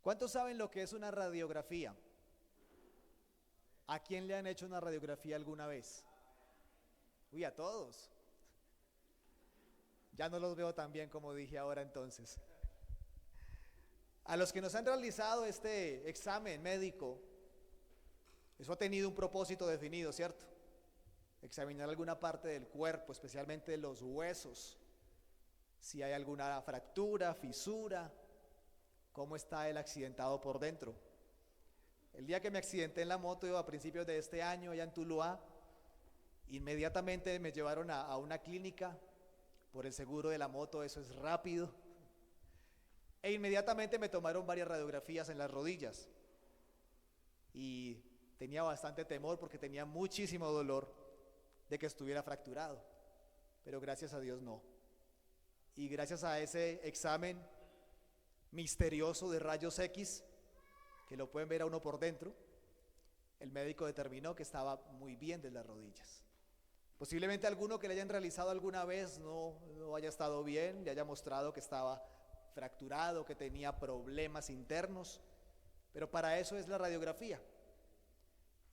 ¿Cuántos saben lo que es una radiografía? ¿A quién le han hecho una radiografía alguna vez? Uy, a todos. Ya no los veo tan bien como dije ahora entonces. A los que nos han realizado este examen médico, eso ha tenido un propósito definido, ¿cierto? Examinar alguna parte del cuerpo, especialmente los huesos, si hay alguna fractura, fisura, cómo está el accidentado por dentro. El día que me accidenté en la moto, a principios de este año, allá en Tuluá, inmediatamente me llevaron a una clínica por el seguro de la moto, eso es rápido, e inmediatamente me tomaron varias radiografías en las rodillas y tenía bastante temor porque tenía muchísimo dolor de que estuviera fracturado, pero gracias a Dios no. Y gracias a ese examen misterioso de rayos X, que lo pueden ver a uno por dentro, el médico determinó que estaba muy bien de las rodillas. Posiblemente alguno que le hayan realizado alguna vez no haya estado bien, le haya mostrado que estaba fracturado, que tenía problemas internos, pero para eso es la radiografía.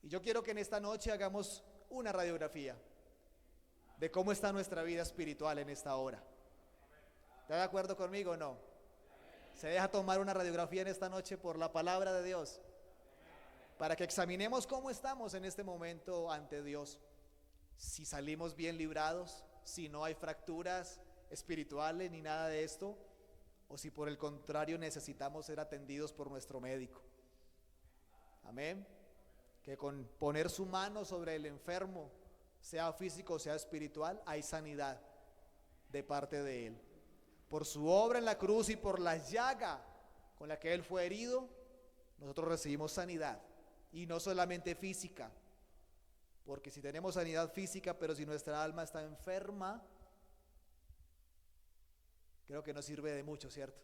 Y yo quiero que en esta noche hagamos una radiografía de cómo está nuestra vida espiritual en esta hora. ¿Está de acuerdo conmigo o no? ¿Se deja tomar una radiografía en esta noche por la palabra de Dios? Para que examinemos cómo estamos en este momento ante Dios. Si salimos bien librados, si no hay fracturas espirituales ni nada de esto, o si por el contrario necesitamos ser atendidos por nuestro médico. Amén. Que con poner su mano sobre el enfermo, sea físico o sea espiritual, hay sanidad de parte de Él. Por su obra en la cruz y por la llaga con la que Él fue herido, nosotros recibimos sanidad. Y no solamente física, porque si tenemos sanidad física, pero si nuestra alma está enferma, creo que no sirve de mucho, ¿cierto?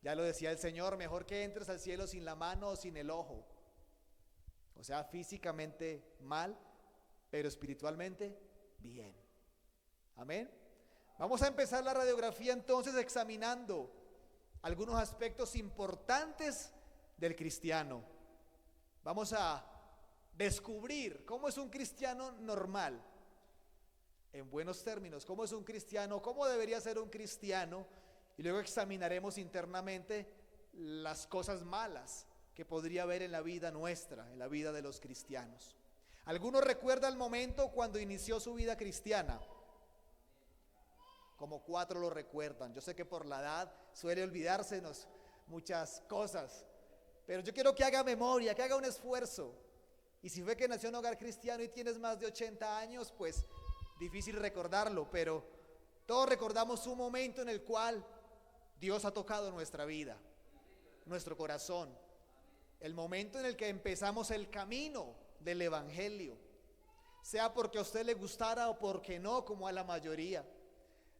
Ya lo decía el Señor, mejor que entres al cielo sin la mano o sin el ojo. O sea, físicamente mal, pero espiritualmente bien. Amén. Vamos a empezar la radiografía entonces examinando algunos aspectos importantes del cristiano. Vamos a descubrir cómo es un cristiano normal, en buenos términos, cómo es un cristiano, cómo debería ser un cristiano, y luego examinaremos internamente las cosas malas que podría haber en la vida nuestra, en la vida de los cristianos. ¿Alguno recuerda el momento cuando inició su vida cristiana? Como 4 lo recuerdan. Yo sé que por la edad suele olvidársenos muchas cosas, pero yo quiero que haga memoria, que haga un esfuerzo. Y si fue que nació en un hogar cristiano y tienes más de 80 años, pues difícil recordarlo, pero todos recordamos un momento en el cual Dios ha tocado nuestra vida, nuestro corazón. El momento en el que empezamos el camino del evangelio, sea porque a usted le gustara o porque no, como a la mayoría,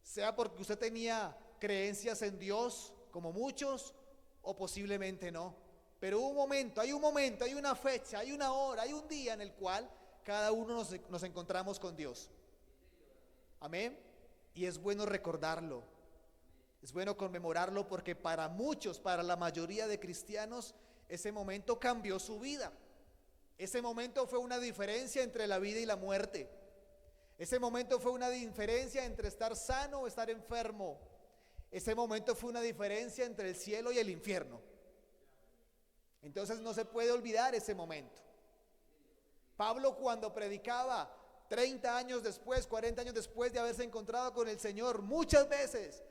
sea porque usted tenía creencias en Dios, como muchos, o posiblemente no. Pero hay un momento, hay una fecha, hay una hora, hay un día en el cual cada uno nos encontramos con Dios. Amén. Y es bueno recordarlo, es bueno conmemorarlo, porque para muchos, para la mayoría de cristianos, ese momento cambió su vida. Ese momento fue una diferencia entre la vida y la muerte. Ese momento fue una diferencia entre estar sano o estar enfermo. Ese momento fue una diferencia entre el cielo y el infierno. Entonces no se puede olvidar ese momento. Pablo, cuando predicaba 30 años después, 40 años después de haberse encontrado con el Señor, muchas veces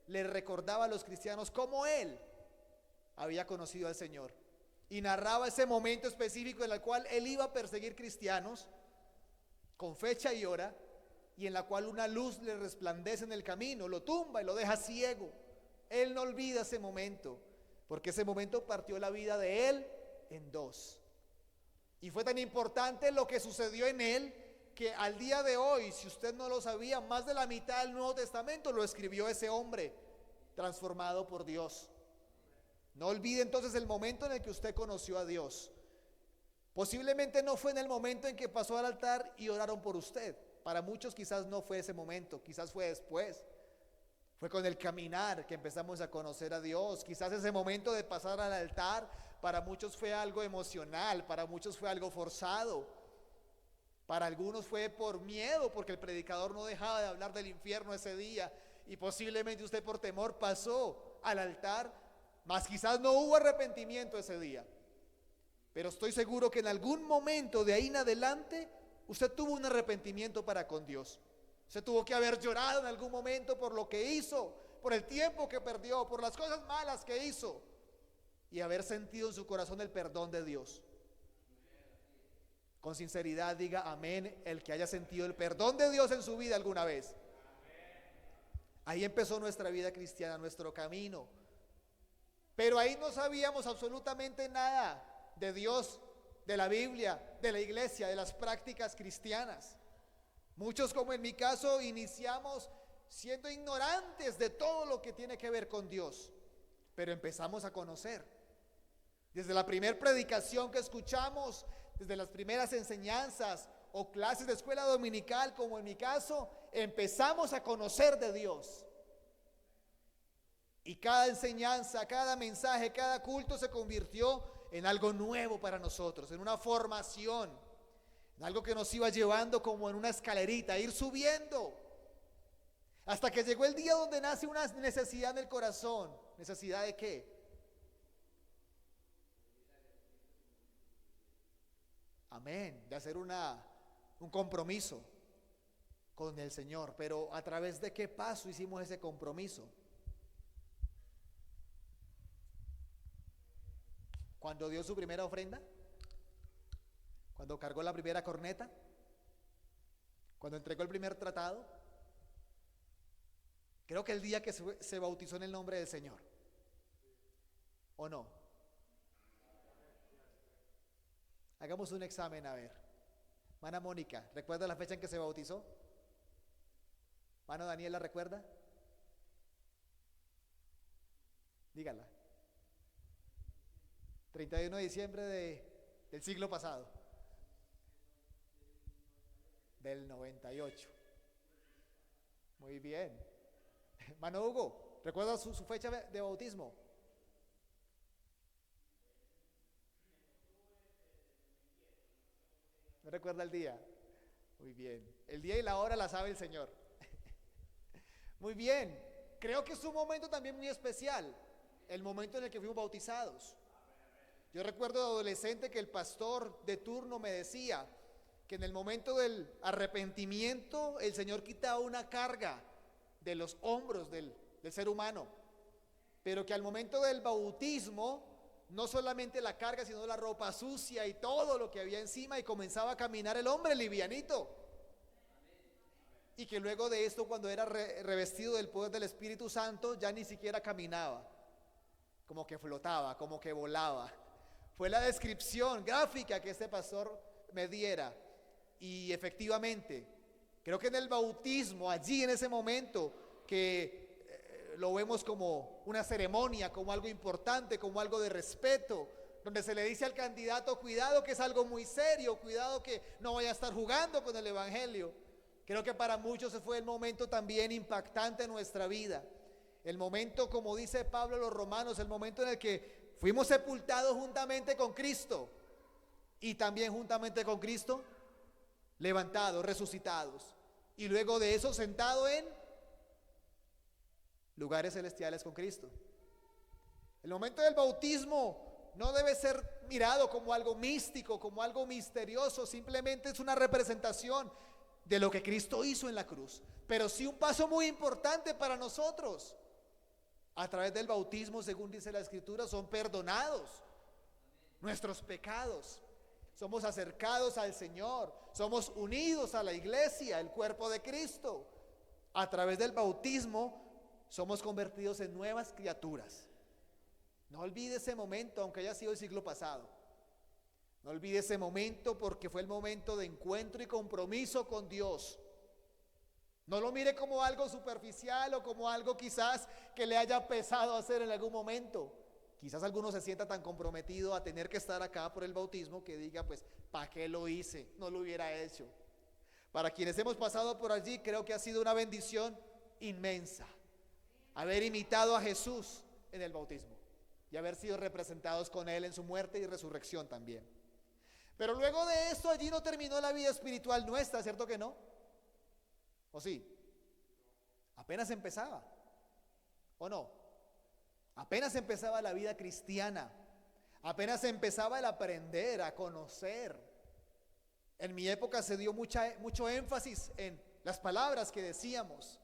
le recordaba a los cristianos cómo él había conocido al Señor, y narraba ese momento específico en el cual él iba a perseguir cristianos con fecha y hora, y en la cual una luz le resplandece en el camino, lo tumba y lo deja ciego. Él no olvida ese momento, porque ese momento partió la vida de él en dos. Y fue tan importante lo que sucedió en él, que al día de hoy, si usted no lo sabía, más de la mitad del Nuevo Testamento lo escribió ese hombre transformado por Dios. No olvide entonces el momento en el que usted conoció a Dios. Posiblemente no fue en el momento en que pasó al altar y oraron por usted. Para muchos quizás no fue ese momento, quizás fue después. Fue con el caminar que empezamos a conocer a Dios. Quizás ese momento de pasar al altar para muchos fue algo emocional, para muchos fue algo forzado. Para algunos fue por miedo, porque el predicador no dejaba de hablar del infierno ese día. Y posiblemente usted por temor pasó al altar, mas quizás no hubo arrepentimiento ese día. Pero estoy seguro que en algún momento de ahí en adelante usted tuvo un arrepentimiento para con Dios. Usted tuvo que haber llorado en algún momento por lo que hizo, por el tiempo que perdió, por las cosas malas que hizo, y haber sentido en su corazón el perdón de Dios. Con sinceridad diga amén el que haya sentido el perdón de Dios en su vida alguna vez. Ahí empezó nuestra vida cristiana, nuestro camino. Pero ahí no sabíamos absolutamente nada de Dios, de la Biblia, de la iglesia, de las prácticas cristianas. Muchos, como en mi caso, iniciamos siendo ignorantes de todo lo que tiene que ver con Dios, pero empezamos a conocer. Desde la primera predicación que escuchamos, desde las primeras enseñanzas o clases de escuela dominical, como en mi caso, empezamos a conocer de Dios. Y cada enseñanza, cada mensaje, cada culto se convirtió en algo nuevo para nosotros, en una formación, en algo que nos iba llevando como en una escalerita, a ir subiendo, hasta que llegó el día donde nace una necesidad en el corazón. ¿Necesidad de qué? Amén, de hacer un compromiso con el Señor. Pero ¿a través de qué paso hicimos ese compromiso? Cuando dio su primera ofrenda, cuando cargó la primera corneta, cuando entregó el primer tratado. Creo que el día que se bautizó en el nombre del Señor, ¿o no? Hagamos un examen, a ver. Mana Mónica, ¿recuerda la fecha en que se bautizó? Mano Daniela, ¿recuerda? Dígala. 31 de diciembre del siglo pasado, del 98. Muy bien. Mano Hugo, ¿recuerda su fecha de bautismo? ¿No recuerda el día? Muy bien. El día y la hora la sabe el Señor. Muy bien. Creo que es un momento también muy especial, el momento en el que fuimos bautizados. Yo recuerdo de adolescente que el pastor de turno me decía que en el momento del arrepentimiento el Señor quitaba una carga de los hombros del ser humano, pero que al momento del bautismo no solamente la carga, sino la ropa sucia y todo lo que había encima, y comenzaba a caminar el hombre livianito. Y que luego de esto, cuando era revestido del poder del Espíritu Santo, ya ni siquiera caminaba, como que flotaba, como que volaba. Fue la descripción gráfica que este pastor me diera. Y efectivamente, creo que en el bautismo, allí en ese momento, que lo vemos como una ceremonia, como algo importante, como algo de respeto, donde se le dice al candidato, cuidado que es algo muy serio, cuidado que no vaya a estar jugando con el evangelio. Creo que para muchos ese fue el momento también impactante en nuestra vida. El momento, como dice Pablo a los romanos, el momento en el que fuimos sepultados juntamente con Cristo, y también juntamente con Cristo levantados, resucitados, y luego de eso sentado en lugares celestiales con Cristo. El momento del bautismo no debe ser mirado como algo místico, como algo misterioso, simplemente es una representación de lo que Cristo hizo en la cruz, pero sí un paso muy importante para nosotros. A través del bautismo, según dice la Escritura, son perdonados nuestros pecados, somos acercados al Señor, somos unidos a la iglesia, el cuerpo de Cristo. A través del bautismo somos convertidos en nuevas criaturas. No olvide ese momento, aunque haya sido el siglo pasado. No olvide ese momento, porque fue el momento de encuentro y compromiso con Dios. No lo mire como algo superficial o como algo quizás que le haya pesado hacer en algún momento. Quizás alguno se sienta tan comprometido a tener que estar acá por el bautismo que diga, pues, ¿para qué lo hice? No lo hubiera hecho. Para quienes hemos pasado por allí, creo que ha sido una bendición inmensa. haber imitado a Jesús en el bautismo y haber sido representados con Él en su muerte y resurrección también. Pero luego de esto allí no terminó la vida espiritual nuestra, ¿cierto que no? ¿O sí? Apenas empezaba, ¿o no? Apenas empezaba la vida cristiana, apenas empezaba el aprender a conocer. En mi época se dio mucho énfasis en las palabras que decíamos,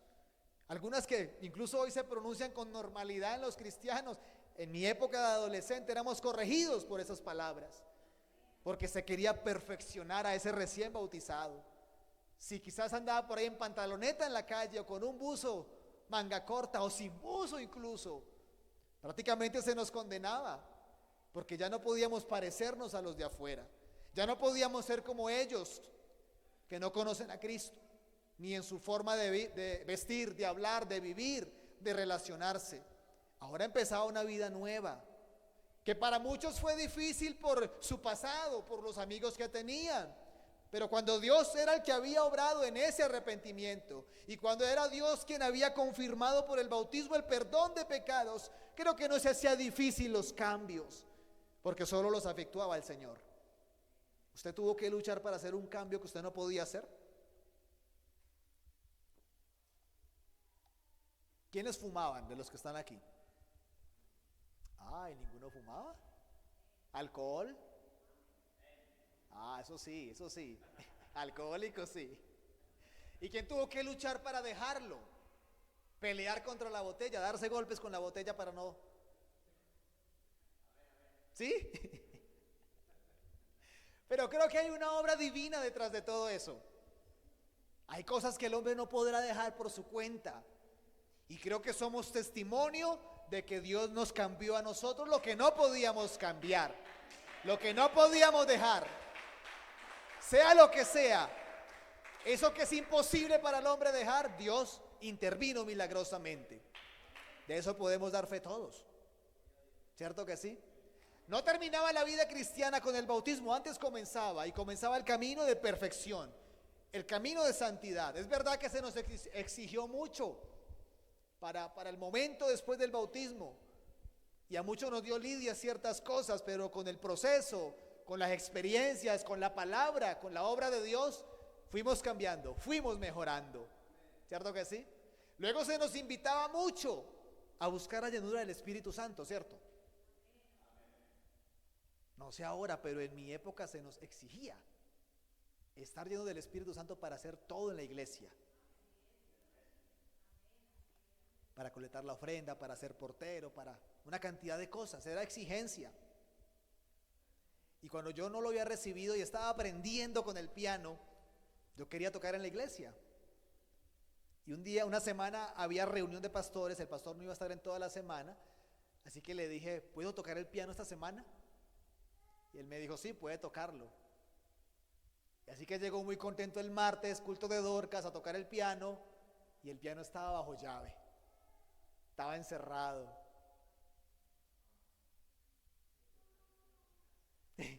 algunas que incluso hoy se pronuncian con normalidad en los cristianos. En mi época de adolescente éramos corregidos por esas palabras, porque se quería perfeccionar a ese recién bautizado. Si quizás andaba por ahí en pantaloneta en la calle o con un buzo manga corta o sin buzo incluso, prácticamente se nos condenaba, porque ya no podíamos parecernos a los de afuera, ya no podíamos ser como ellos que no conocen a Cristo, ni en su forma de vestir, de hablar, de vivir, de relacionarse. Ahora empezaba una vida nueva, que para muchos fue difícil por su pasado, por los amigos que tenían. Pero cuando Dios era el que había obrado en ese arrepentimiento, y cuando era Dios quien había confirmado por el bautismo el perdón de pecados, creo que no se hacía difícil los cambios, porque solo los efectuaba el Señor. ¿Usted tuvo que luchar para hacer un cambio que usted no podía hacer? ¿Quiénes fumaban de los que están aquí? Ay, ¿ninguno fumaba? ¿Alcohol? Eso sí, eso sí. Alcohólico, sí. ¿Y quién tuvo que luchar para dejarlo? Pelear contra la botella, darse golpes con la botella para no... ¿Sí? Pero creo que hay una obra divina detrás de todo eso. Hay cosas que el hombre no podrá dejar por su cuenta. Y creo que somos testimonio de que Dios nos cambió a nosotros lo que no podíamos cambiar, lo que no podíamos dejar. Sea lo que sea, eso que es imposible para el hombre dejar, Dios intervino milagrosamente. De eso podemos dar fe todos, ¿cierto que sí? No terminaba la vida cristiana con el bautismo, antes comenzaba, y comenzaba el camino de perfección, el camino de santidad. Es verdad que se nos exigió mucho para el momento después del bautismo, y a muchos nos dio lidia ciertas cosas, pero con el proceso, con las experiencias, con la palabra, con la obra de Dios, fuimos cambiando, fuimos mejorando, ¿cierto que sí? Luego se nos invitaba mucho a buscar la llenura del Espíritu Santo, ¿cierto? No sé ahora, pero en mi época se nos exigía estar lleno del Espíritu Santo para hacer todo en la iglesia, para colectar la ofrenda, para ser portero, para una cantidad de cosas, era exigencia. Y cuando yo no lo había recibido y estaba aprendiendo con el piano, yo quería tocar en la iglesia. Y un día, una semana, había reunión de pastores, el pastor no iba a estar en toda la semana, así que le dije, ¿puedo tocar el piano esta semana? Y él me dijo, sí, puede tocarlo. Y así que llegó muy contento el martes, culto de Dorcas, a tocar el piano, y el piano estaba bajo llave, estaba encerrado.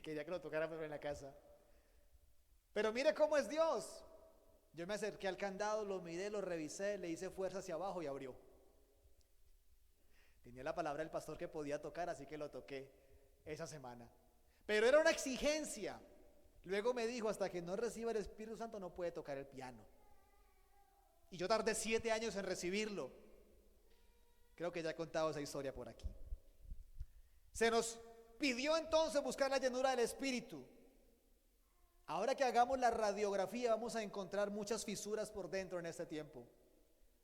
Quería que lo tocara pero en la casa. Pero mire cómo es Dios. Yo me acerqué al candado, lo miré, lo revisé, le hice fuerza hacia abajo y abrió. Tenía la palabra del pastor que podía tocar, así que lo toqué esa semana. Pero era una exigencia. Luego me dijo, hasta que no reciba el Espíritu Santo no puede tocar el piano. Y yo tardé 7 años en recibirlo. Creo que ya he contado esa historia por aquí. Se nos pidió entonces buscar la llenura del Espíritu. Ahora que hagamos la radiografía vamos a encontrar muchas fisuras por dentro en este tiempo.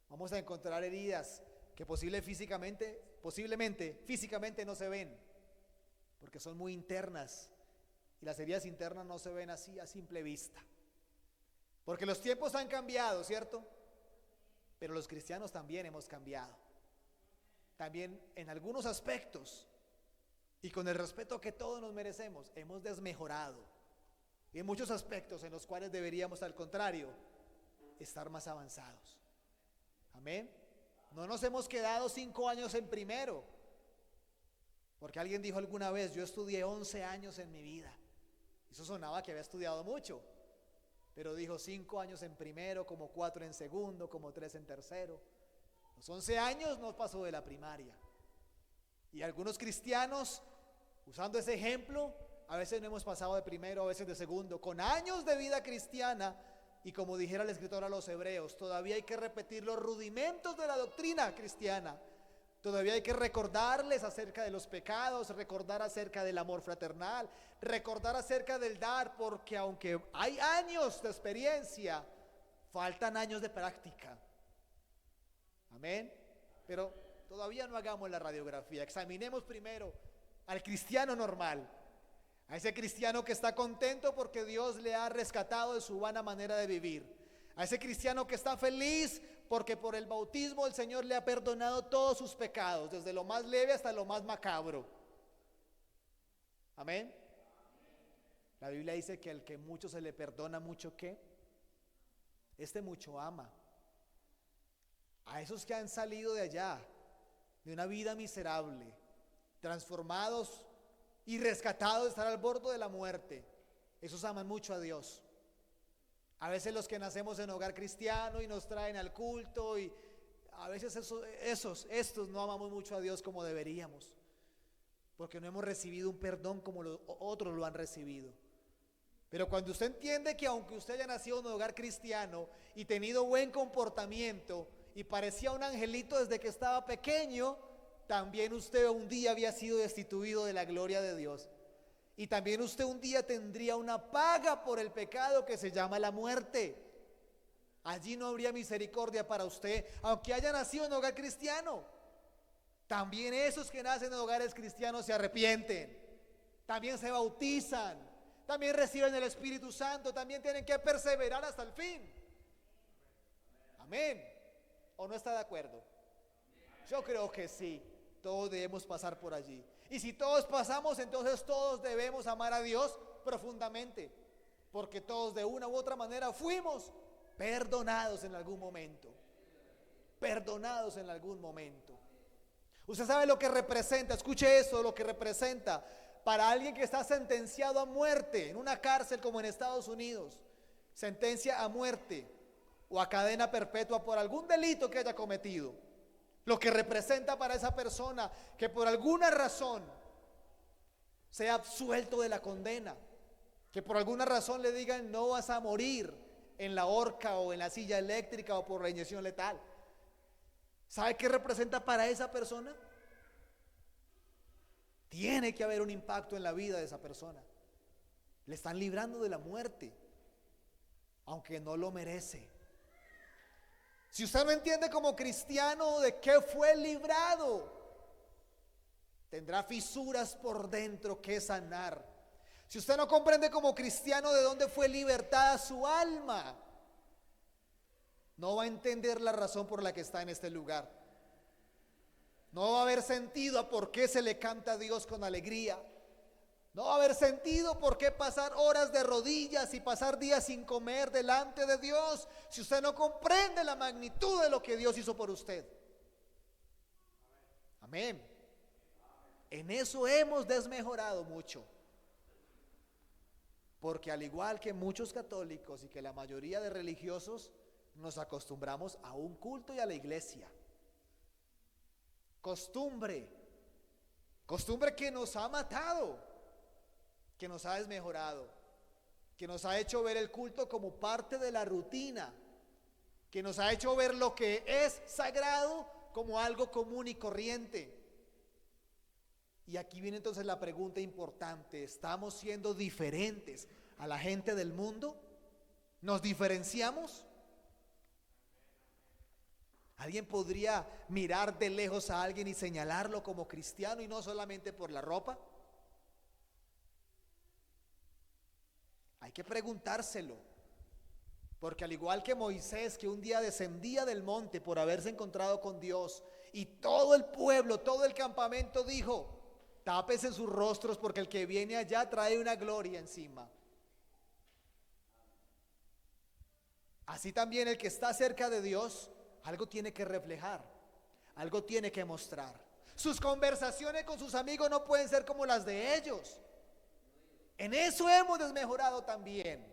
Vamos a encontrar heridas que posiblemente físicamente no se ven, porque son muy internas, y las heridas internas no se ven así a simple vista, porque los tiempos han cambiado, ¿cierto? Pero los cristianos también hemos cambiado, también en algunos aspectos, y con el respeto que todos nos merecemos, hemos desmejorado, y en muchos aspectos en los cuales deberíamos, al contrario, estar más avanzados. Amén. No nos hemos quedado 5 años en primero, porque alguien dijo alguna vez, yo estudié 11 años en mi vida. Eso sonaba que había estudiado mucho, pero dijo 5 años en primero, como 4 en segundo, como 3 en tercero. Los 11 años no pasó de la primaria. Y algunos cristianos, usando ese ejemplo, a veces no hemos pasado de primero, a veces de segundo, con años de vida cristiana. Y como dijera el escritor a los hebreos, todavía hay que repetir los rudimentos de la doctrina cristiana. Todavía hay que recordarles acerca de los pecados, recordar acerca del amor fraternal, recordar acerca del dar, porque aunque hay años de experiencia, faltan años de práctica. Amén. Pero todavía no hagamos la radiografía, examinemos primero al cristiano normal, a ese cristiano que está contento porque Dios le ha rescatado de su vana manera de vivir, a ese cristiano que está feliz porque por el bautismo el Señor le ha perdonado todos sus pecados, desde lo más leve hasta lo más macabro. Amén. La Biblia dice que al que mucho se le perdona, mucho ¿qué? Este mucho ama. A esos que han salido de allá, de una vida miserable, transformados y rescatados de estar al borde de la muerte, esos aman mucho a Dios. A veces los que nacemos en hogar cristiano y nos traen al culto, y a veces estos no amamos mucho a Dios como deberíamos, porque no hemos recibido un perdón como otros lo han recibido. Pero cuando usted entiende que aunque usted haya nacido en un hogar cristiano y tenido buen comportamiento y parecía un angelito desde que estaba pequeño, también usted un día había sido destituido de la gloria de Dios. Y también usted un día tendría una paga por el pecado que se llama la muerte. Allí no habría misericordia para usted, aunque haya nacido en hogar cristiano. También esos que nacen en hogares cristianos se arrepienten, también se bautizan, también reciben el Espíritu Santo, también tienen que perseverar hasta el fin. Amén. ¿O no está de acuerdo? Yo creo que sí, todos debemos pasar por allí. Y si todos pasamos, entonces todos debemos amar a Dios profundamente, porque todos de una u otra manera fuimos perdonados en algún momento. Perdonados en algún momento. Usted sabe lo que representa, escuche esto, lo que representa para alguien que está sentenciado a muerte en una cárcel como en Estados Unidos, sentencia a muerte o a cadena perpetua por algún delito que haya cometido. Lo que representa para esa persona que por alguna razón sea absuelto de la condena, que por alguna razón le digan no vas a morir en la horca o en la silla eléctrica o por la inyección letal. ¿Sabe qué representa para esa persona? Tiene que haber un impacto en la vida de esa persona. Le están librando de la muerte, aunque no lo merece. Si usted no entiende como cristiano de qué fue librado, tendrá fisuras por dentro que sanar. Si usted no comprende como cristiano de dónde fue libertada su alma, no va a entender la razón por la que está en este lugar. No va a haber sentido a por qué se le canta a Dios con alegría. No va a haber sentido por qué pasar horas de rodillas y pasar días sin comer delante de Dios si usted no comprende la magnitud de lo que Dios hizo por usted. Amén. En eso hemos desmejorado mucho. Porque al igual que muchos católicos y que la mayoría de religiosos, nos acostumbramos a un culto y a la iglesia. Costumbre que nos ha matado, que nos ha desmejorado, que nos ha hecho ver el culto como parte de la rutina, que nos ha hecho ver lo que es sagrado como algo común y corriente. Y aquí viene entonces la pregunta importante: ¿estamos siendo diferentes a la gente del mundo? ¿Nos diferenciamos? ¿Alguien podría mirar de lejos a alguien y señalarlo como cristiano y no solamente por la ropa? Hay que preguntárselo, porque al igual que Moisés, que un día descendía del monte por haberse encontrado con Dios, y todo el pueblo, todo el campamento dijo: tápese sus rostros porque el que viene allá trae una gloria encima. Así también el que está cerca de Dios algo tiene que reflejar, algo tiene que mostrar. Sus conversaciones con sus amigos no pueden ser como las de ellos. En eso hemos desmejorado también.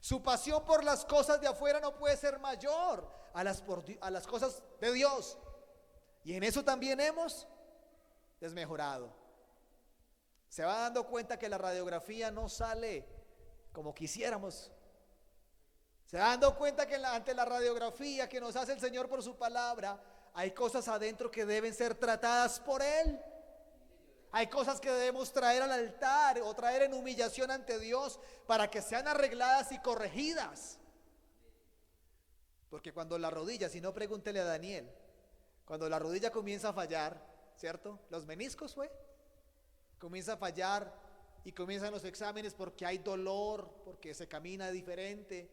Su pasión por las cosas de afuera no puede ser mayor a las cosas de Dios. Y en eso también hemos desmejorado. Se va dando cuenta que la radiografía no sale como quisiéramos. Se va dando cuenta que ante la radiografía que nos hace el Señor por su palabra, hay cosas adentro que deben ser tratadas por Él. Hay cosas que debemos traer al altar o traer en humillación ante Dios para que sean arregladas y corregidas. Porque cuando la rodilla, si no, pregúntele a Daniel, cuando la rodilla comienza a fallar, ¿cierto? Los meniscos comienza a fallar y comienzan los exámenes porque hay dolor, porque se camina diferente,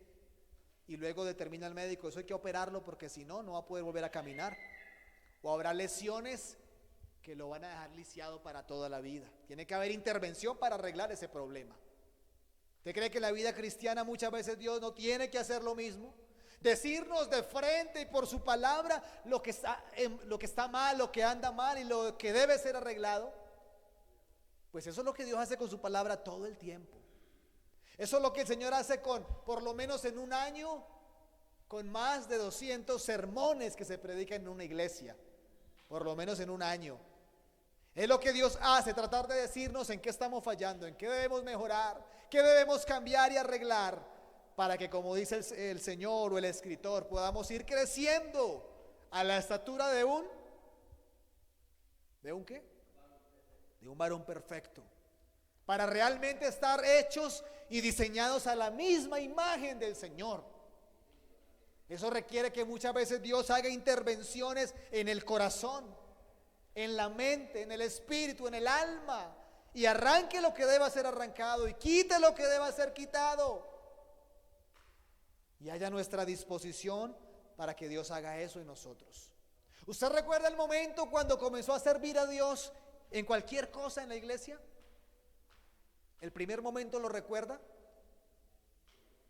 y luego determina el médico, eso hay que operarlo porque si no, no va a poder volver a caminar, o habrá lesiones que lo van a dejar lisiado para toda la vida. Tiene que haber intervención para arreglar ese problema. ¿Usted cree que en la vida cristiana muchas veces Dios no tiene que hacer lo mismo? Decirnos de frente y por su palabra lo que está mal, lo que anda mal y lo que debe ser arreglado. Pues eso es lo que Dios hace con su palabra todo el tiempo. Eso es lo que el Señor hace por lo menos en un año, con más de 200 sermones que se predican en una iglesia, por lo menos en un año. Es lo que Dios hace, tratar de decirnos en qué estamos fallando, en qué debemos mejorar, qué debemos cambiar y arreglar, para que, como dice el Señor o el escritor, podamos ir creciendo a la estatura ¿de un qué? De un varón perfecto, para realmente estar hechos y diseñados a la misma imagen del Señor. Eso requiere que muchas veces Dios haga intervenciones en el corazón, en la mente, en el espíritu, en el alma, y arranque lo que deba ser arrancado y quite lo que deba ser quitado, y haya nuestra disposición para que Dios haga eso en nosotros. ¿Usted recuerda el momento cuando comenzó a servir a Dios en cualquier cosa en la iglesia? ¿El primer momento lo recuerda?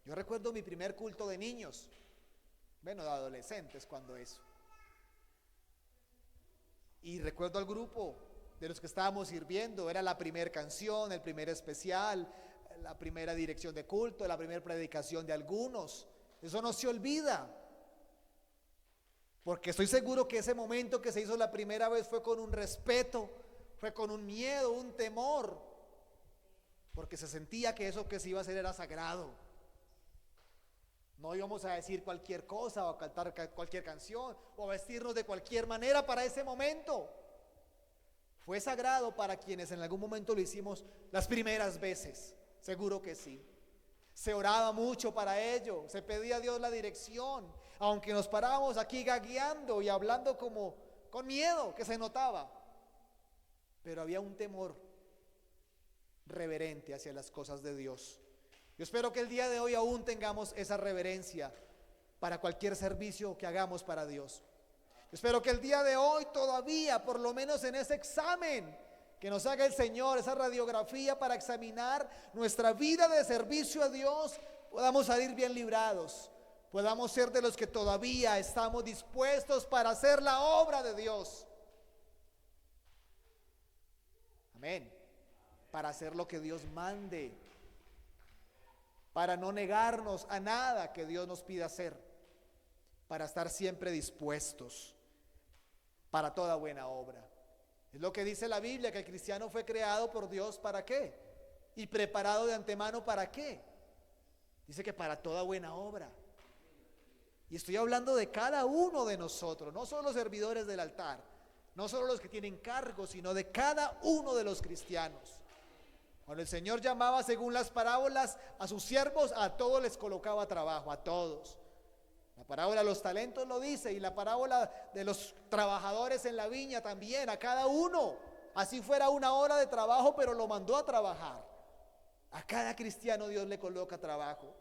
Yo recuerdo mi primer culto de niños, bueno, de adolescentes cuando eso. Y recuerdo al grupo de los que estábamos sirviendo, era la primera canción, el primer especial, la primera dirección de culto, la primera predicación de algunos. Eso no se olvida, porque estoy seguro que ese momento que se hizo la primera vez fue con un respeto, fue con un miedo, un temor, porque se sentía que eso que se iba a hacer era sagrado. No íbamos a decir cualquier cosa o a cantar cualquier canción o a vestirnos de cualquier manera para ese momento. Fue sagrado para quienes en algún momento lo hicimos las primeras veces, seguro que sí. Se oraba mucho para ello, se pedía a Dios la dirección, aunque nos parábamos aquí gagueando y hablando como con miedo que se notaba, pero había un temor reverente hacia las cosas de Dios. Yo espero que el día de hoy aún tengamos esa reverencia para cualquier servicio que hagamos para Dios. Yo espero que el día de hoy todavía, por lo menos en ese examen que nos haga el Señor, esa radiografía para examinar nuestra vida de servicio a Dios, podamos salir bien librados, podamos ser de los que todavía estamos dispuestos para hacer la obra de Dios. Amén. Para hacer lo que Dios mande, para no negarnos a nada que Dios nos pida hacer, para estar siempre dispuestos para toda buena obra. Es lo que dice la Biblia, que el cristiano fue creado por Dios ¿para qué? Y preparado de antemano ¿para qué? Dice que para toda buena obra. Y estoy hablando de cada uno de nosotros, no solo los servidores del altar, no solo los que tienen cargo, sino de cada uno de los cristianos. Cuando el Señor llamaba según las parábolas a sus siervos, a todos les colocaba trabajo, a todos. La parábola de los talentos lo dice, y la parábola de los trabajadores en la viña también, a cada uno. Así fuera una hora de trabajo, pero lo mandó a trabajar. A cada cristiano Dios le coloca trabajo.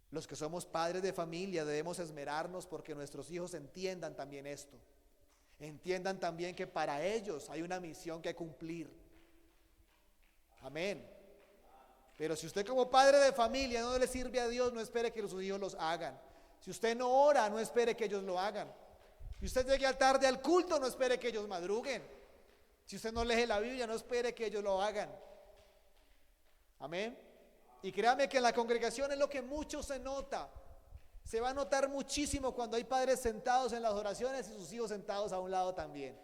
Los que somos padres de familia debemos esmerarnos porque nuestros hijos entiendan también esto. Entiendan también que para ellos hay una misión que cumplir. Amén. Pero si usted como padre de familia no le sirve a Dios, no espere que sus hijos los hagan. Si usted no ora, no espere que ellos lo hagan. Si usted llega tarde al culto, no espere que ellos madruguen. Si usted no lee la Biblia, no espere que ellos lo hagan. Amén. Y créame que en la congregación es lo que mucho se nota. Se va a notar muchísimo cuando hay padres sentados en las oraciones y sus hijos sentados a un lado también,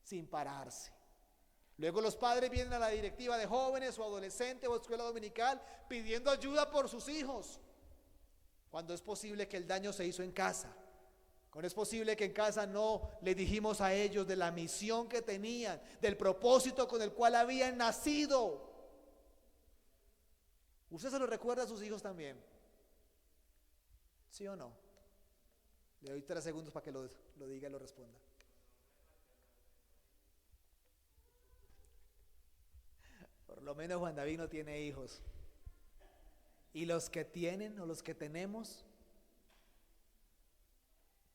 sin pararse. Luego los padres vienen a la directiva de jóvenes o adolescentes o escuela dominical pidiendo ayuda por sus hijos, cuando es posible que el daño se hizo en casa, cuando es posible que en casa no les dijimos a ellos de la misión que tenían, del propósito con el cual habían nacido. ¿Usted se lo recuerda a sus hijos también? ¿Sí o no? Le doy 3 segundos para que lo diga y lo responda. Por lo menos Juan David no tiene hijos. Y los que tienen o los que tenemos,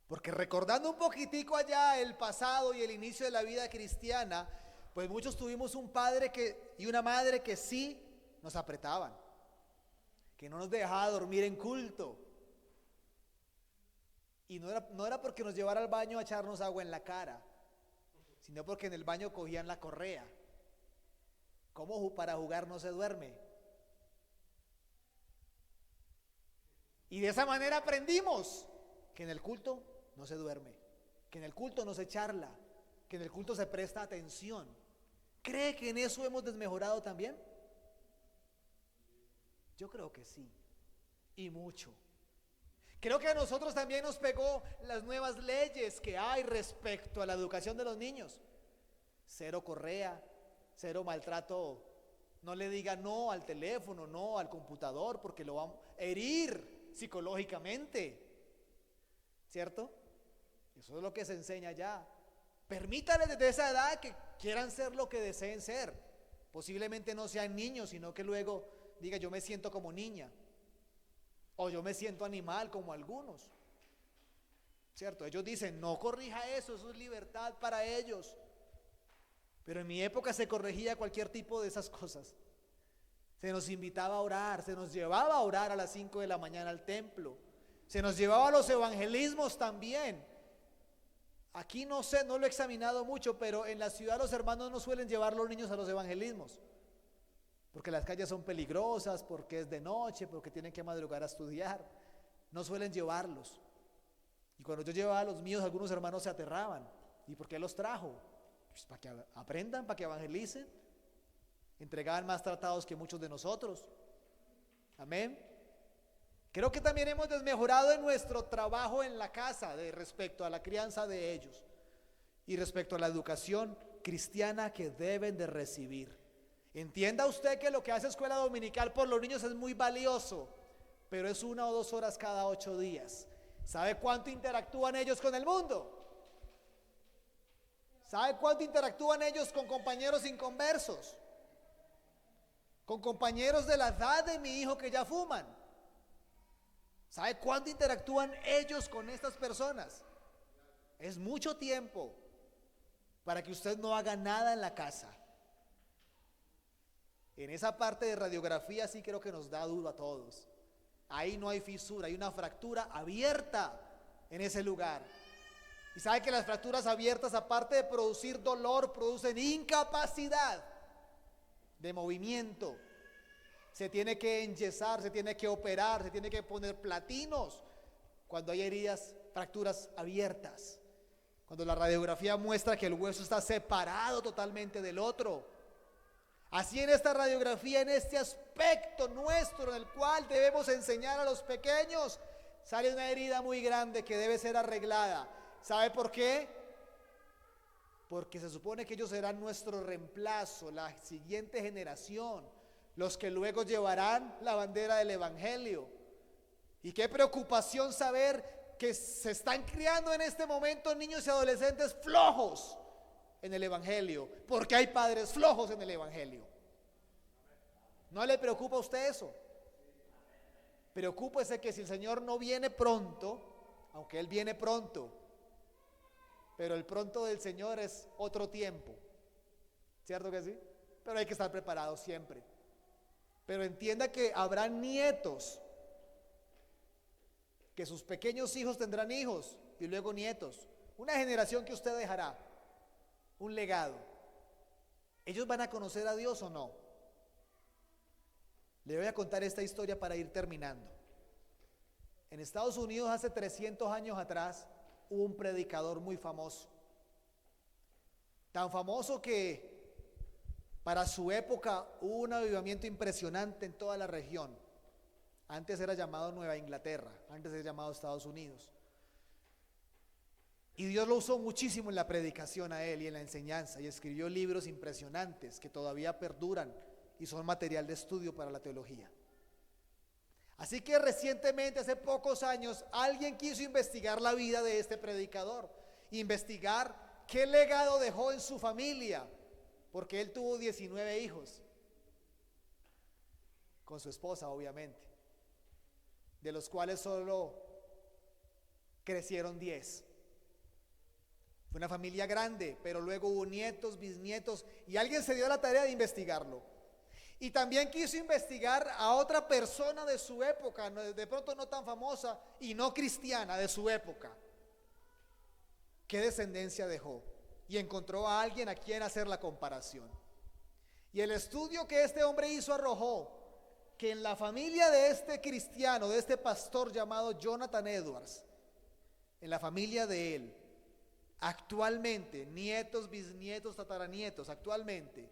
porque recordando un poquitico allá el pasado y el inicio de la vida cristiana, pues muchos tuvimos un padre y una madre que sí nos apretaban, que no nos dejaba dormir en culto. Y no era porque nos llevara al baño a echarnos agua en la cara, sino porque en el baño cogían la correa. ¿Cómo para jugar no se duerme? Y de esa manera aprendimos que en el culto no se duerme, que en el culto no se charla, que en el culto se presta atención. ¿Cree que en eso hemos desmejorado también? Yo creo que sí, y mucho. Creo que a nosotros también nos pegó las nuevas leyes que hay respecto a la educación de los niños. 0 correa, 0 maltrato. No le diga no al teléfono, no al computador, porque lo va a herir psicológicamente. ¿Cierto? Eso es lo que se enseña ya. Permítales desde esa edad que quieran ser lo que deseen ser. Posiblemente no sean niños, sino que luego diga yo me siento como niña. O yo me siento animal como algunos. ¿Cierto? Ellos dicen, no corrija eso es libertad para ellos. Pero en mi época se corregía cualquier tipo de esas cosas. Se nos invitaba a orar, se nos llevaba a orar a las 5 de la mañana al templo. Se nos llevaba a los evangelismos también. Aquí no sé, no lo he examinado mucho, pero en la ciudad los hermanos no suelen llevar a los niños a los evangelismos. Porque las calles son peligrosas, porque es de noche, porque tienen que madrugar a estudiar. No suelen llevarlos. Y cuando yo llevaba a los míos, algunos hermanos se aterraban. ¿Y por qué los trajo? Pues para que aprendan, para que evangelicen. Entregaban más tratados que muchos de nosotros. Amén. Creo que también hemos desmejorado en nuestro trabajo en la casa respecto a la crianza de ellos y respecto a la educación cristiana que deben de recibir. Entienda usted que lo que hace escuela dominical por los niños es muy valioso, pero es 1 o 2 horas cada 8 días. ¿Sabe cuánto interactúan ellos con el mundo? ¿Sabe cuánto interactúan ellos con compañeros inconversos? Con compañeros de la edad de mi hijo que ya fuman. ¿Sabe cuánto interactúan ellos con estas personas? Es mucho tiempo para que usted no haga nada en la casa. En esa parte de radiografía sí creo que nos da duro a todos. Ahí no hay fisura, hay una fractura abierta en ese lugar. Y sabe que las fracturas abiertas, aparte de producir dolor, producen incapacidad de movimiento. Se tiene que enyesar, se tiene que operar, se tiene que poner platinos cuando hay heridas, fracturas abiertas. Cuando la radiografía muestra que el hueso está separado totalmente del otro. Así en esta radiografía, en este aspecto nuestro en el cual debemos enseñar a los pequeños, sale una herida muy grande que debe ser arreglada. ¿Sabe por qué? Porque se supone que ellos serán nuestro reemplazo, la siguiente generación, los que luego llevarán la bandera del evangelio. Y qué preocupación saber que se están criando en este momento niños y adolescentes flojos en el evangelio, porque hay padres flojos en el evangelio. ¿No le preocupa a usted eso? Preocúpese que si el Señor no viene pronto, aunque Él viene pronto, pero el pronto del Señor es otro tiempo, ¿cierto que sí? Pero hay que estar preparados siempre. Pero entienda que habrá nietos, que sus pequeños hijos tendrán hijos y luego nietos. Una generación que usted dejará, un legado. ¿Ellos van a conocer a Dios o no? Le voy a contar esta historia para ir terminando. En Estados Unidos hace 300 años atrás hubo un predicador muy famoso. Tan famoso que para su época hubo un avivamiento impresionante en toda la región. Antes era llamado Nueva Inglaterra, antes era llamado Estados Unidos. Y Dios lo usó muchísimo en la predicación a él y en la enseñanza, y escribió libros impresionantes que todavía perduran y son material de estudio para la teología. Así que recientemente, hace pocos años, alguien quiso investigar la vida de este predicador, investigar qué legado dejó en su familia, porque él tuvo 19 hijos, con su esposa obviamente, de los cuales solo crecieron 10. Fue una familia grande, pero luego hubo nietos, bisnietos, y alguien se dio la tarea de investigarlo. Y también quiso investigar a otra persona de su época, de pronto no tan famosa y no cristiana, de su época. ¿Qué descendencia dejó? Y encontró a alguien a quien hacer la comparación. Y el estudio que este hombre hizo arrojó que en la familia de este cristiano, de este pastor llamado Jonathan Edwards, en la familia de él, actualmente, nietos, bisnietos, tataranietos, actualmente,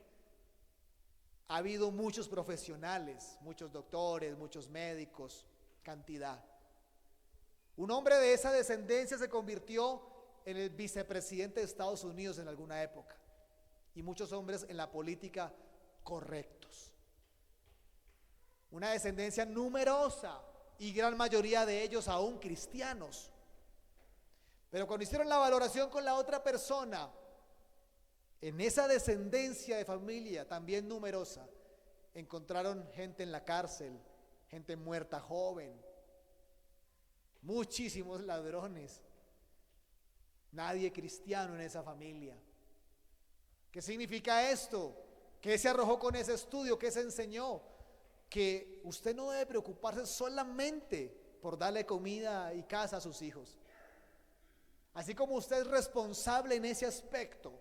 ha habido muchos profesionales, muchos doctores, muchos médicos, cantidad. Un hombre de esa descendencia se convirtió en el vicepresidente de Estados Unidos en alguna época, y muchos hombres en la política correctos. Una descendencia numerosa y gran mayoría de ellos aún cristianos. Pero cuando hicieron la valoración con la otra persona, en esa descendencia de familia también numerosa, encontraron gente en la cárcel, gente muerta joven, muchísimos ladrones, nadie cristiano en esa familia. ¿Qué significa esto? ¿Qué se arrojó con ese estudio? ¿Qué se enseñó? Que usted no debe preocuparse solamente por darle comida y casa a sus hijos. Así como usted es responsable en ese aspecto,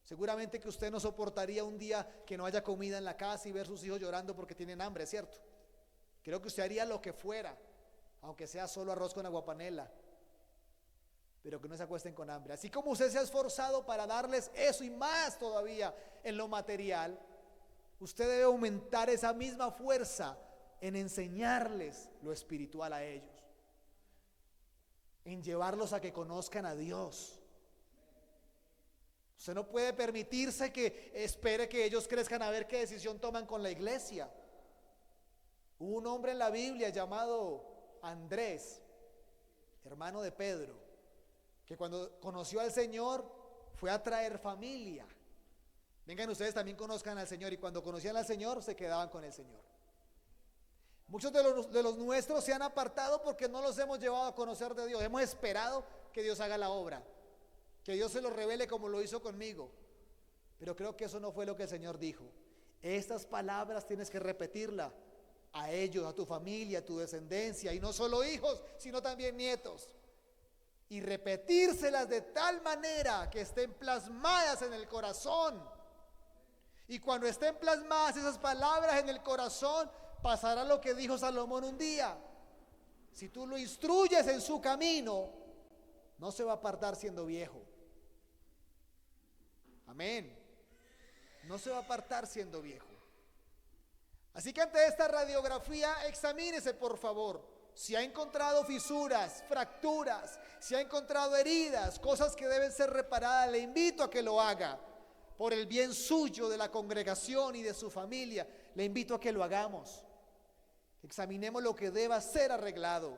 seguramente que usted no soportaría un día que no haya comida en la casa y ver sus hijos llorando porque tienen hambre, ¿cierto? Creo que usted haría lo que fuera, aunque sea solo arroz con aguapanela, pero que no se acuesten con hambre. Así como usted se ha esforzado para darles eso y más todavía en lo material, usted debe aumentar esa misma fuerza en enseñarles lo espiritual a ellos, en llevarlos a que conozcan a Dios. Usted no puede permitirse que espere que ellos crezcan a ver qué decisión toman con la iglesia. Hubo un hombre en la Biblia llamado Andrés, hermano de Pedro, que cuando conoció al Señor fue a traer familia. Vengan, ustedes también conozcan al Señor, y cuando conocían al Señor se quedaban con el Señor. Muchos de los nuestros se han apartado porque no los hemos llevado a conocer de Dios. Hemos esperado que Dios haga la obra, que Dios se lo revele como lo hizo conmigo. Pero creo que eso no fue lo que el Señor dijo. Estas palabras tienes que repetirlas a ellos, a tu familia, a tu descendencia, y no solo hijos, sino también nietos. Y repetírselas de tal manera que estén plasmadas en el corazón. Y cuando estén plasmadas esas palabras en el corazón, pasará lo que dijo Salomón un día: si tú lo instruyes en su camino, no se va a apartar siendo viejo. Amén. No se va a apartar siendo viejo. Así que ante esta radiografía, examínese por favor si ha encontrado fisuras, fracturas, si ha encontrado heridas, cosas que deben ser reparadas. Le invito a que lo haga por el bien suyo, de la congregación y de su familia. Le invito a que lo hagamos. Examinemos lo que deba ser arreglado.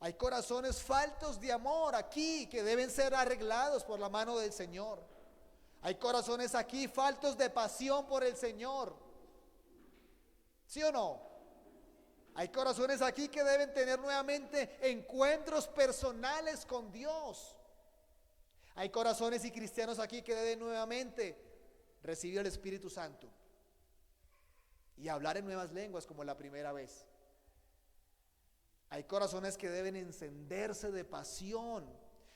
Hay corazones faltos de amor aquí que deben ser arreglados por la mano del Señor. Hay corazones aquí faltos de pasión por el Señor. ¿Sí o no? Hay corazones aquí que deben tener nuevamente encuentros personales con Dios. Hay corazones y cristianos aquí que deben nuevamente recibir el Espíritu Santo y hablar en nuevas lenguas como la primera vez. Hay corazones que deben encenderse de pasión.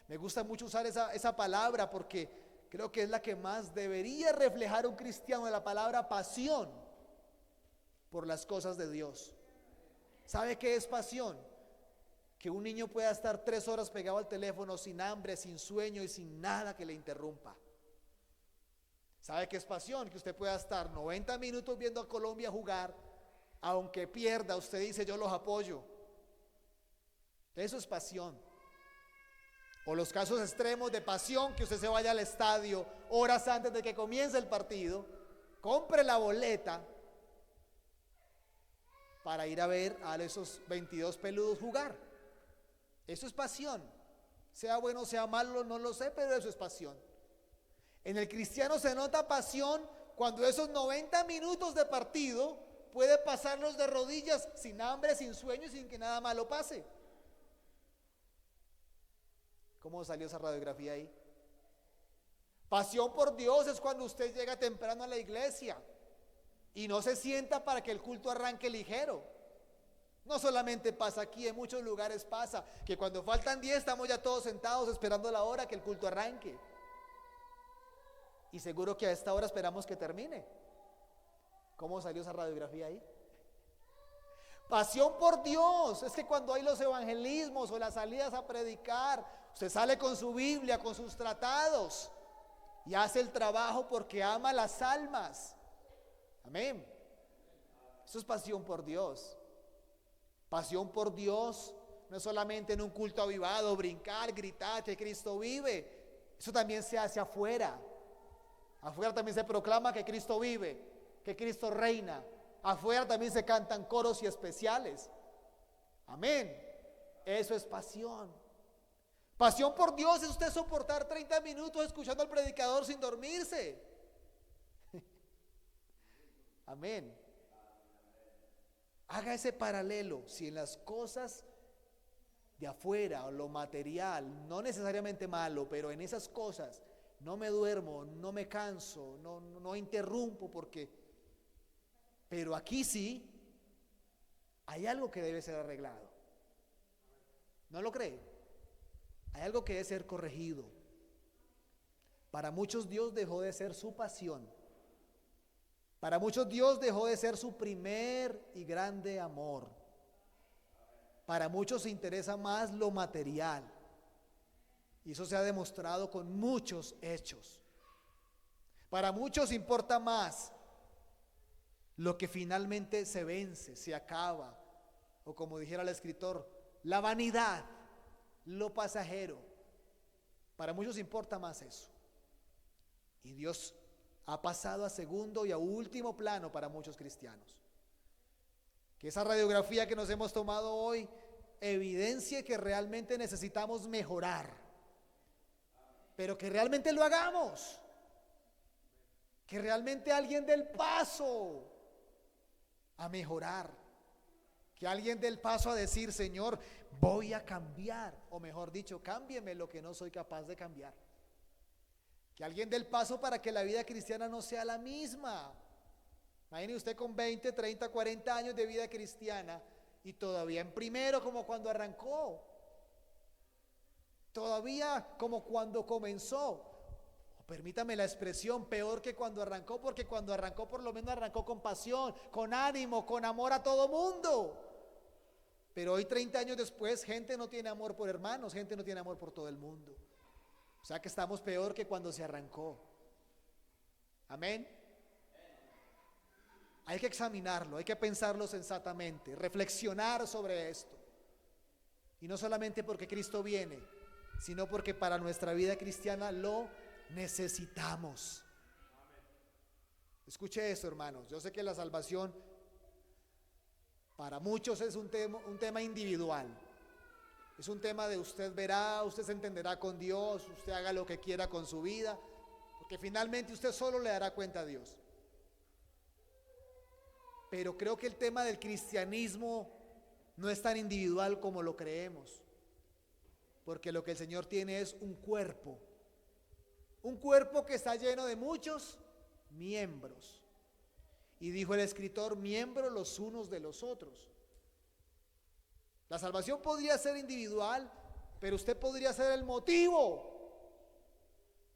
Me gusta mucho usar esa palabra porque creo que es la que más debería reflejar un cristiano, de la palabra pasión por las cosas de Dios. ¿Sabe qué es pasión? Que un niño pueda estar 3 horas pegado al teléfono sin hambre, sin sueño y sin nada que le interrumpa. ¿Sabe qué es pasión? Que usted pueda estar 90 minutos viendo a Colombia jugar, aunque pierda, usted dice yo los apoyo. Eso es pasión. O los casos extremos de pasión, que usted se vaya al estadio horas antes de que comience el partido, compre la boleta para ir a ver a esos 22 peludos jugar. Eso es pasión. Sea bueno o sea malo, no lo sé, pero eso es pasión. En el cristiano se nota pasión cuando esos 90 minutos de partido puede pasarlos de rodillas sin hambre, sin sueño y sin que nada malo pase. ¿Cómo salió esa radiografía ahí? Pasión por Dios es cuando usted llega temprano a la iglesia y no se sienta para que el culto arranque ligero. No solamente pasa aquí, en muchos lugares pasa que cuando faltan 10 estamos ya todos sentados esperando la hora que el culto arranque. Y seguro que a esta hora esperamos que termine. ¿Cómo salió esa radiografía ahí? Pasión por Dios es que cuando hay los evangelismos o las salidas a predicar, usted sale con su Biblia, con sus tratados y hace el trabajo porque ama las almas. Amén. Eso es pasión por Dios. Pasión por Dios no es solamente en un culto avivado, brincar, gritar que Cristo vive. Eso también se hace afuera. Afuera también se proclama que Cristo vive, que Cristo reina. Afuera también se cantan coros y especiales. Amén. Eso es pasión. Pasión por Dios es usted soportar 30 minutos escuchando al predicador sin dormirse. Amén. Haga ese paralelo. Si en las cosas de afuera o lo material, no necesariamente malo, pero en esas cosas no me duermo, no me canso, no interrumpo pero aquí sí hay algo que debe ser arreglado. ¿No lo cree? Hay algo que debe ser corregido. Para muchos Dios dejó de ser su pasión. Para muchos Dios dejó de ser su primer y grande amor. Para muchos se interesa más lo material. Y eso se ha demostrado con muchos hechos. Para muchos importa más lo que finalmente se vence, se acaba. O como dijera el escritor, la vanidad, lo pasajero. Para muchos importa más eso. Y Dios ha pasado a segundo y a último plano para muchos cristianos. Que esa radiografía que nos hemos tomado hoy evidencie que realmente necesitamos mejorar, pero que realmente lo hagamos, que realmente alguien dé el paso a mejorar, que alguien dé el paso a decir, Señor, voy a cambiar, o mejor dicho, cámbieme lo que no soy capaz de cambiar. Que alguien dé el paso para que la vida cristiana no sea la misma. Imagine usted con 20, 30, 40 años de vida cristiana y todavía en primero como cuando arrancó. Todavía como cuando comenzó. Permítame la expresión, peor que cuando arrancó, porque cuando arrancó por lo menos arrancó con pasión, con ánimo, con amor a todo mundo. Pero hoy 30 años después, gente no tiene amor por hermanos, gente no tiene amor por todo el mundo. O sea que estamos peor que cuando se arrancó. Amén. Hay que examinarlo, hay que pensarlo sensatamente, reflexionar sobre esto. Y no solamente porque Cristo viene, sino porque para nuestra vida cristiana lo necesitamos. Escuche esto, hermanos. Yo sé que la salvación para muchos es un tema individual. Es un tema de usted verá, usted se entenderá con Dios, usted haga lo que quiera con su vida, porque finalmente usted solo le dará cuenta a Dios. Pero creo que el tema del cristianismo no es tan individual como lo creemos, porque lo que el Señor tiene es un cuerpo que está lleno de muchos miembros. Y dijo el escritor, miembros los unos de los otros. La salvación podría ser individual, pero usted podría ser el motivo,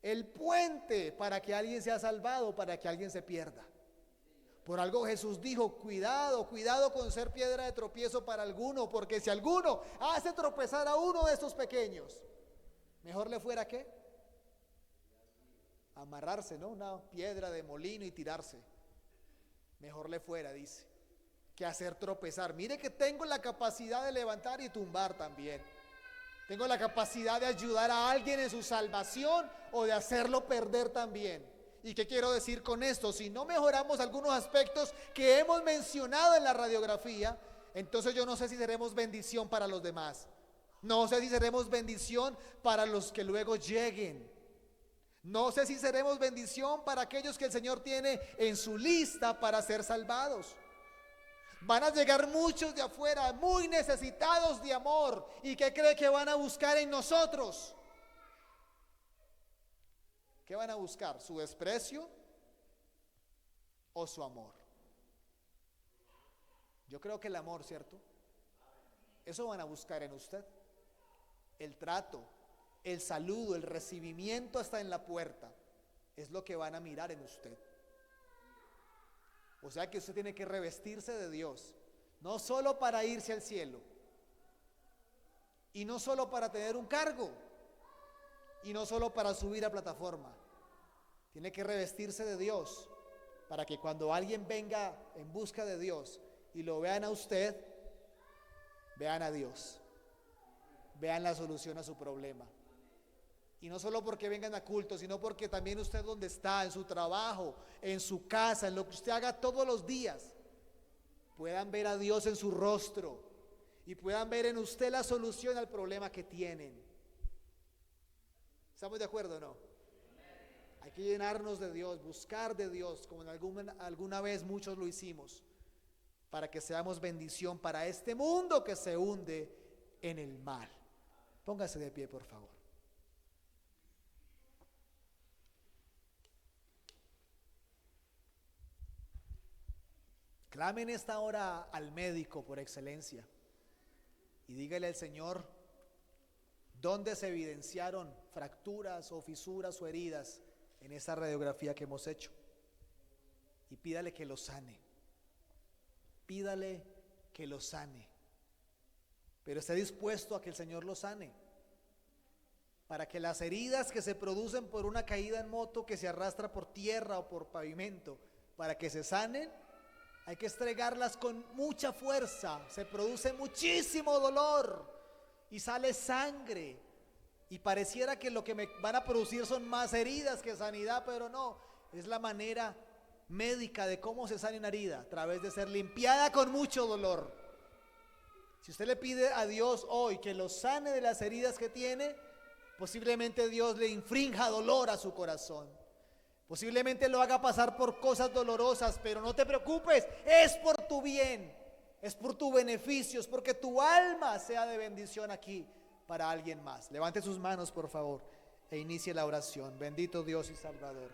el puente para que alguien sea salvado, para que alguien se pierda. Por algo Jesús dijo, cuidado, cuidado con ser piedra de tropiezo para alguno, porque si alguno hace tropezar a uno de estos pequeños, mejor le fuera ¿qué? Amarrarse, ¿no? Una piedra de molino y tirarse. Mejor le fuera, dice, que hacer tropezar. Mire que tengo la capacidad de levantar y tumbar también. Tengo la capacidad de ayudar a alguien en su salvación o de hacerlo perder también. ¿Y qué quiero decir con esto? Si no mejoramos algunos aspectos que hemos mencionado en la radiografía, entonces yo no sé si seremos bendición para los demás. No sé si seremos bendición para los que luego lleguen. No sé si seremos bendición para aquellos que el Señor tiene en su lista para ser salvados. Van a llegar muchos de afuera muy necesitados de amor. ¿Y qué cree que van a buscar en nosotros? ¿Qué van a buscar? ¿Su desprecio o su amor? Yo creo que el amor, ¿cierto? Eso van a buscar en usted. El trato, el saludo, el recibimiento hasta en la puerta, es lo que van a mirar en usted. O sea que usted tiene que revestirse de Dios, no solo para irse al cielo, y no solo para tener un cargo, y no solo para subir a plataforma. Tiene que revestirse de Dios para que cuando alguien venga en busca de Dios y lo vean a usted, vean a Dios, vean la solución a su problema. Y no solo porque vengan a culto, sino porque también usted donde está, en su trabajo, en su casa, en lo que usted haga todos los días, puedan ver a Dios en su rostro y puedan ver en usted la solución al problema que tienen. ¿Estamos de acuerdo o no? Hay que llenarnos de Dios, buscar de Dios, como alguna vez muchos lo hicimos, para que seamos bendición para este mundo que se hunde en el mal. Póngase de pie, por favor. Clame en esta hora al médico por excelencia y dígale al Señor dónde se evidenciaron fracturas o fisuras o heridas en esa radiografía que hemos hecho, y pídale que lo sane. Pídale que lo sane, pero esté dispuesto a que el Señor lo sane, para que las heridas que se producen por una caída en moto que se arrastra por tierra o por pavimento, para que se sanen, hay que estregarlas con mucha fuerza. Se produce muchísimo dolor y sale sangre, y pareciera que lo que me van a producir son más heridas que sanidad, pero no, es la manera médica de cómo se sana una herida, a través de ser limpiada con mucho dolor. Si usted le pide a Dios hoy que lo sane de las heridas que tiene, posiblemente Dios le infrinja dolor a su corazón, posiblemente lo haga pasar por cosas dolorosas, pero no te preocupes, es por tu bien, es por tu beneficio, es porque tu alma sea de bendición aquí para alguien más. Levante sus manos, por favor, e inicie la oración. Bendito Dios y Salvador.